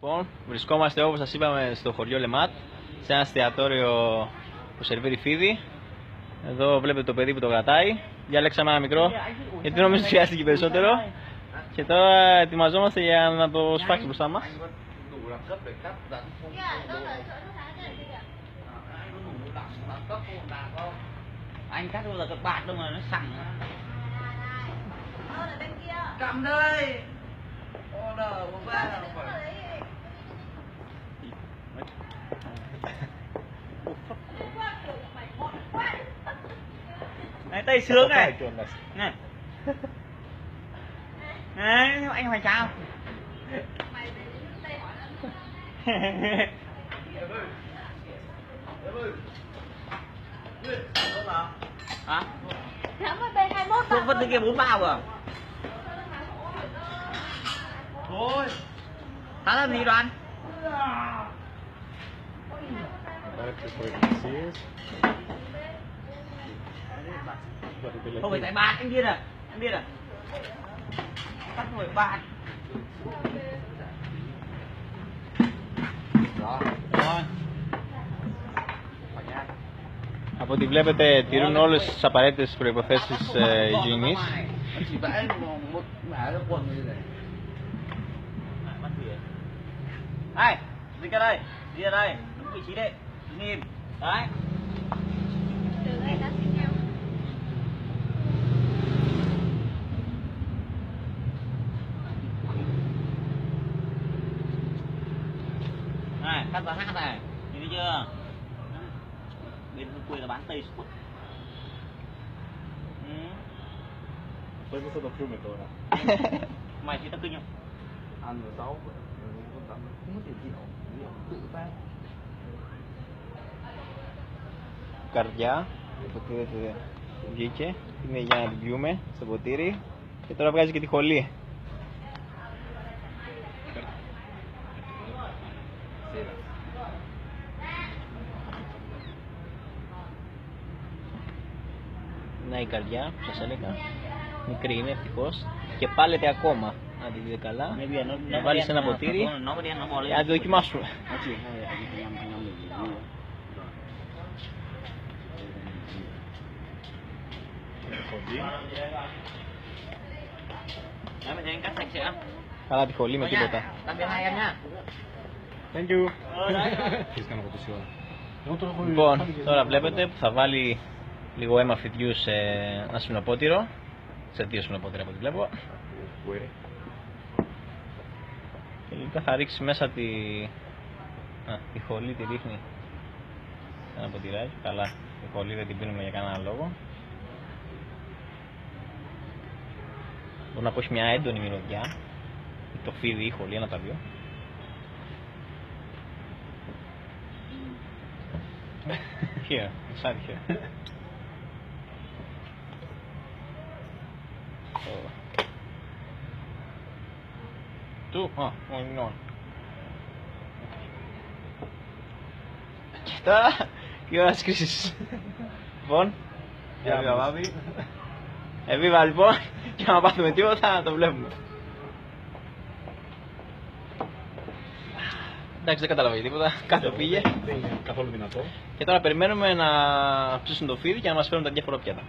Λοιπόν, βρισκόμαστε όπως σας είπαμε στο χωριό Λεμάτ, σε ένα εστιατόριο που σερβίρει φίδι. Εδώ βλέπετε το παιδί που το κρατάει. Διαλέξαμε ένα μικρό, γιατί νομίζω χρειάστηκε περισσότερο. Και τώρα ετοιμαζόμαστε για να το σφάξει μπροστά μας. Anh cắt là các bạn đâu mà nó sẵn cầm đây order của ba này tay sướng này này này anh hỏi sao hả? Không vẫn kia 4 bao à? Thôi. Hắn làm gì Đoàn? Không phải tại bàn, anh điên à? Anh điên à? Tắt không phải bàn. Rồi. Από ό,τι βλέπετε τηρούν όλες τις απαραίτητες προϋποθέσεις υγιεινής. Đây, đi ra đây, đi ra đây, đúng vị trí đấy, nhìn, đấy. Này, cắt vào hát này, nhìn thấy chưa? Bên quê là bán tây suốt. Tôi có tập trung rồi nè. Mày thì tập kinh không? Ăn rồi 6 không có thể chịu, tự ta. Καρδιά, υποτίθεται βγήκε, είναι για να την πιούμε στο ποτήρι και τώρα βγάζει και τη χολή. Να η καρδιά που σας έλεγα, μικρή είναι ευτυχώς και πάλεται ακόμα, αν τη δείτε καλά, να βάλεις ένα ποτήρι και να τη δοκιμάσουμε. Καλά τη χολή με τίποτα. Thank you. Λοιπόν, τώρα βλέπετε που θα βάλει λίγο αίμα φιδιού σε ένα σφινοπότηρο, σε 2 σφινοπότηρα από ό,τι βλέπω. Και λογικά θα ρίξει μέσα τη χολή, τη ρίχνει σε ένα ποτηράκι. Καλά, τη χολή δεν την πίνουμε για κανένα λόγο. Μπορεί να πω έχει μια έντονη μυρωδιά, το φίδι ή η χολή, ένα από τα δύο. Here, inside here. Going on. Και τώρα η ώρα της κρίσης. Λοιπόν, εβίβα Βάβη. Εβίβα λοιπόν, και άμα πάθουμε τίποτα να το βλέπουμε. Εντάξει, δεν κατάλαβα για τίποτα, κάτω πήγε. Δεν είναι καθόλου δυνατό. Και τώρα περιμένουμε να ψήσουν το φίδι και να μας φέρουν τα διάφορα πιάτα.